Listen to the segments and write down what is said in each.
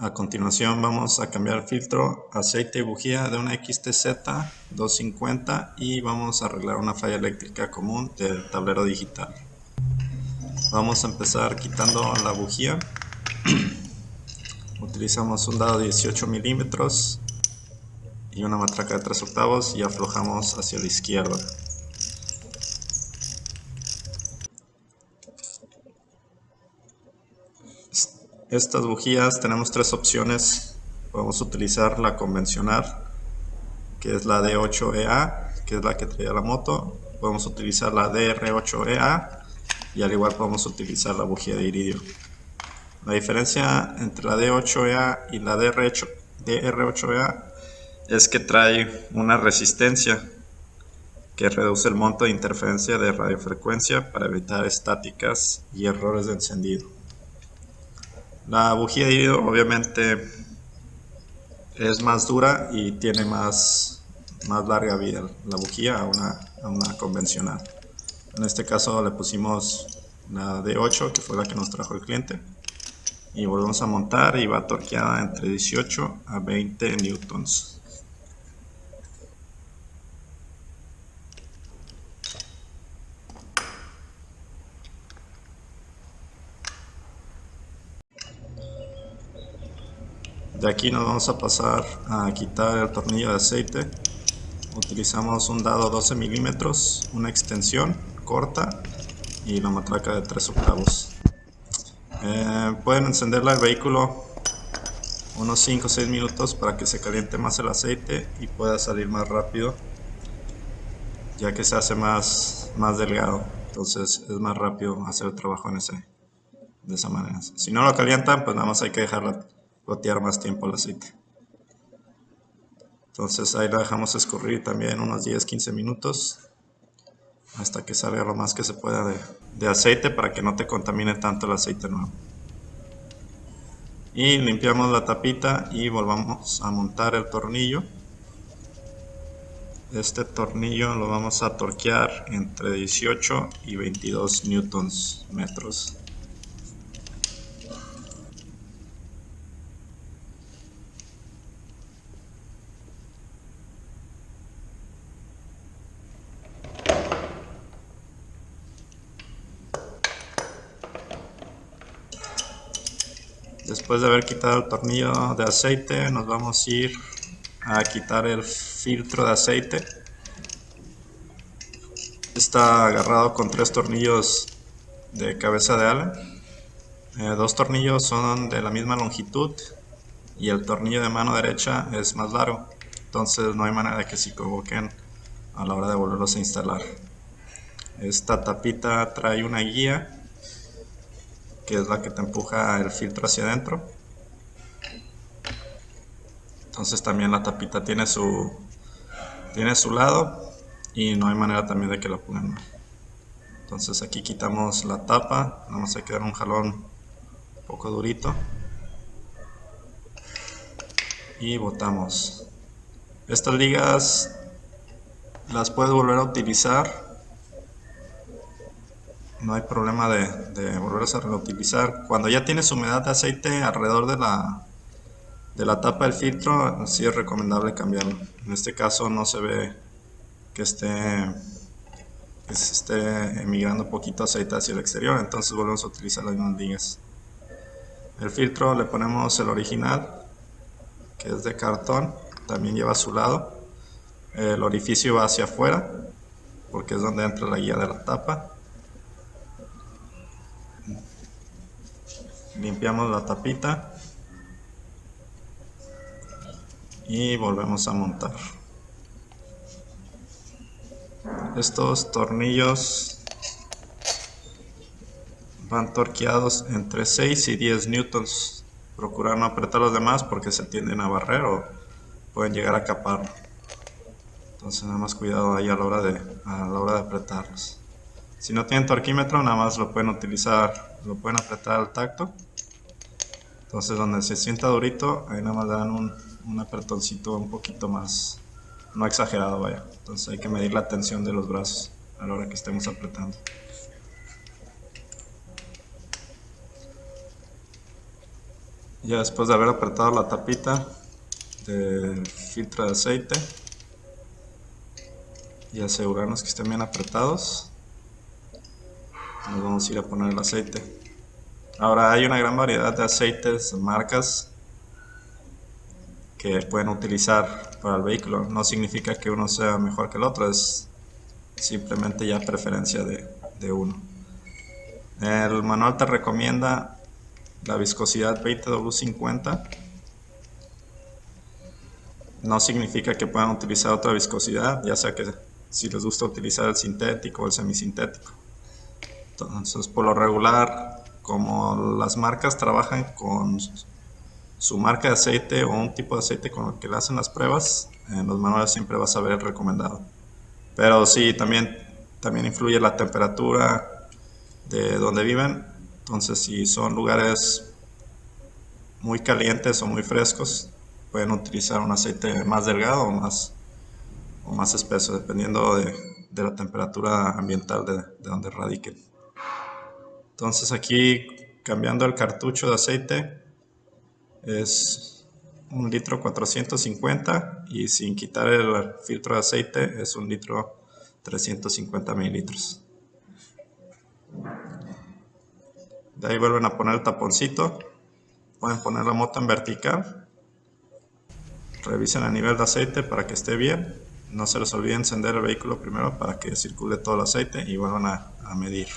A continuación vamos a cambiar el filtro, aceite y bujía de una XTZ 250 y vamos a arreglar una falla eléctrica común del tablero digital. Vamos a empezar quitando la bujía. Utilizamos un dado de 18 milímetros y una matraca de 3/8 y aflojamos hacia la izquierda. Estas bujías tenemos tres opciones. Podemos utilizar la convencional, que es la D8EA, que es la que traía la moto. Podemos utilizar la DR8EA y al igual podemos utilizar la bujía de iridio. La diferencia entre la D8EA y la DR8EA es que trae una resistencia que reduce el monto de interferencia de radiofrecuencia para evitar estáticas y errores de encendido. La bujía de iridio obviamente es más dura y tiene más larga vida la bujía a una convencional. En este caso le pusimos la D8, que fue la que nos trajo el cliente, y volvemos a montar y va torqueada entre 18 a 20 newtons. De aquí nos vamos a pasar a quitar el tornillo de aceite. Utilizamos un dado 12 milímetros, una extensión corta y la matraca de 3/8. Pueden encenderla el vehículo unos 5 o 6 minutos para que se caliente más el aceite y pueda salir más rápido, ya que se hace más delgado, entonces es más rápido hacer el trabajo de esa manera. Si no lo calientan, pues nada más hay que dejarla gotear más tiempo el aceite. Entonces ahí la dejamos escurrir también unos 10-15 minutos hasta que salga lo más que se pueda de aceite, para que no te contamine tanto el aceite nuevo. Y limpiamos la tapita y volvamos a montar el tornillo. Este tornillo lo vamos a torquear entre 18 y 22 newtons metros. Después de haber quitado el tornillo de aceite, nos vamos a ir a quitar el filtro de aceite. Está agarrado con 3 tornillos de cabeza de ala. 2 tornillos son de la misma longitud y el tornillo de mano derecha es más largo, entonces no hay manera de que se equivoquen a la hora de volverlos a instalar. Esta tapita trae una guía, que es la que te empuja el filtro hacia adentro. Entonces también la tapita tiene su lado y no hay manera también de que la pongan mal. Entonces aquí quitamos la tapa, vamos a quedar un jalón un poco durito y botamos. Estas ligas las puedes volver a utilizar, no hay problema de volverlas a reutilizar. Cuando ya tienes humedad de aceite alrededor de la tapa del filtro, sí es recomendable cambiarlo. En este caso no se ve que se esté emigrando poquito aceite hacia el exterior, entonces volvemos a utilizar las mismas ligas. El filtro le ponemos el original, que es de cartón, también lleva a su lado. El orificio va hacia afuera, porque es donde entra la guía de la tapa. Limpiamos la tapita y volvemos a montar. Estos tornillos van torqueados entre 6 y 10 newtons. Procurar no apretar los demás porque se tienden a barrer o pueden llegar a capar. Entonces nada más cuidado ahí a la hora de apretarlos. Si no tienen torquímetro, nada más lo pueden utilizar, lo pueden apretar al tacto. Entonces donde se sienta durito, ahí nada más dan un apretoncito un poquito más, no exagerado, vaya. Entonces hay que medir la tensión de los brazos a la hora que estemos apretando. Ya después de haber apretado la tapita del filtro de aceite y asegurarnos que estén bien apretados, nos vamos a ir a poner el aceite. Ahora hay una gran variedad de aceites, marcas que pueden utilizar para el vehículo. No significa que uno sea mejor que el otro, es simplemente ya preferencia de uno. El manual te recomienda la viscosidad 20W50. No significa que puedan utilizar otra viscosidad, ya sea que si les gusta utilizar el sintético o el semisintético. Entonces, por lo regular, como las marcas trabajan con su marca de aceite o un tipo de aceite con el que le hacen las pruebas, en los manuales siempre vas a ver el recomendado. Pero sí, también influye la temperatura de donde viven. Entonces, si son lugares muy calientes o muy frescos, pueden utilizar un aceite más delgado o más espeso, dependiendo de la temperatura ambiental de donde radiquen. Entonces aquí, cambiando el cartucho de aceite, es 1 litro 450, y sin quitar el filtro de aceite es 1 litro 350 mililitros. De ahí vuelven a poner el taponcito. Pueden poner la moto en vertical. Revisen el nivel de aceite para que esté bien. No se les olvide encender el vehículo primero para que circule todo el aceite y vuelvan a medir.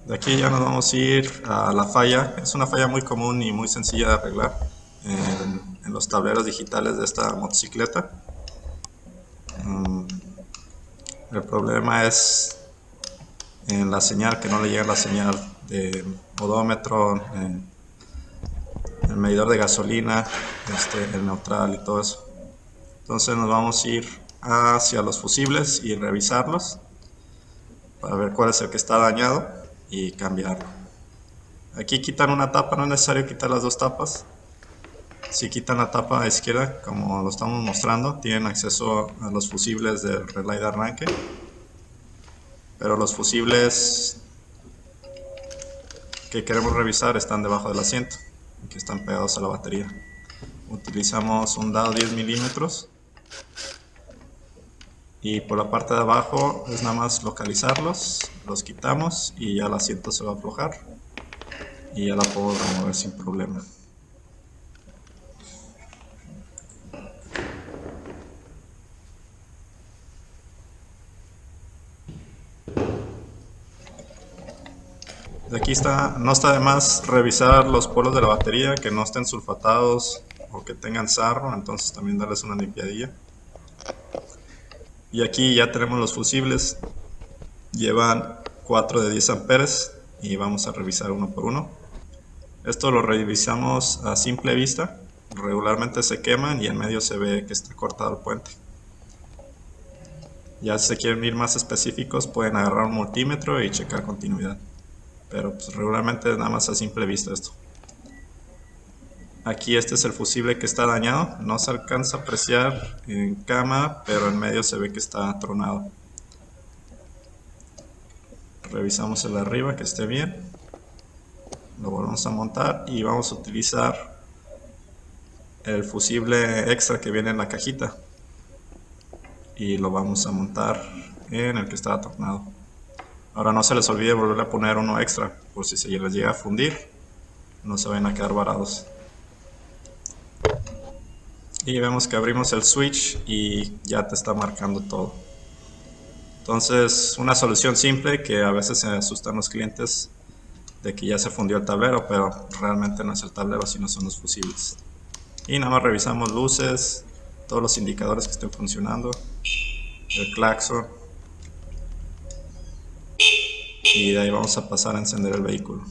De aquí ya nos vamos a ir a la falla. Es una falla muy común y muy sencilla de arreglar en los tableros digitales de esta motocicleta. El problema es en la señal, que no le llega la señal de odómetro, el medidor de gasolina, el neutral y todo eso. Entonces nos vamos a ir hacia los fusibles y revisarlos para ver cuál es el que está dañado y cambiarlo. Aquí quitan una tapa, no es necesario quitar las dos tapas. Si quitan la tapa izquierda, como lo estamos mostrando, tienen acceso a los fusibles del relay de arranque. Pero los fusibles que queremos revisar están debajo del asiento, que están pegados a la batería. Utilizamos un dado 10 milímetros y por la parte de abajo es nada más localizarlos, los quitamos y ya el asiento se va a aflojar y ya la puedo remover sin problema. De aquí no está de más revisar los polos de la batería, que no estén sulfatados o que tengan sarro, entonces también darles una limpiadilla. Y aquí ya tenemos los fusibles, llevan 4 de 10 amperes y vamos a revisar uno por uno. Esto lo revisamos a simple vista, regularmente se queman y en medio se ve que está cortado el puente. Ya si se quieren ir más específicos pueden agarrar un multímetro y checar continuidad, pero pues regularmente nada más a simple vista esto. Aquí este es el fusible que está dañado, no se alcanza a apreciar en cámara, pero en medio se ve que está tronado. Revisamos el de arriba que esté bien, lo volvemos a montar y vamos a utilizar el fusible extra que viene en la cajita y lo vamos a montar en el que estaba tronado. Ahora no se les olvide volver a poner uno extra por si se les llega a fundir, no se vayan a quedar varados. Y vemos que abrimos el switch y ya te está marcando todo. Entonces, una solución simple, que a veces se asustan los clientes de que ya se fundió el tablero, pero realmente no es el tablero, sino son los fusibles. Y nada más revisamos luces, todos los indicadores que estén funcionando, el claxon, y de ahí vamos a pasar a encender el vehículo.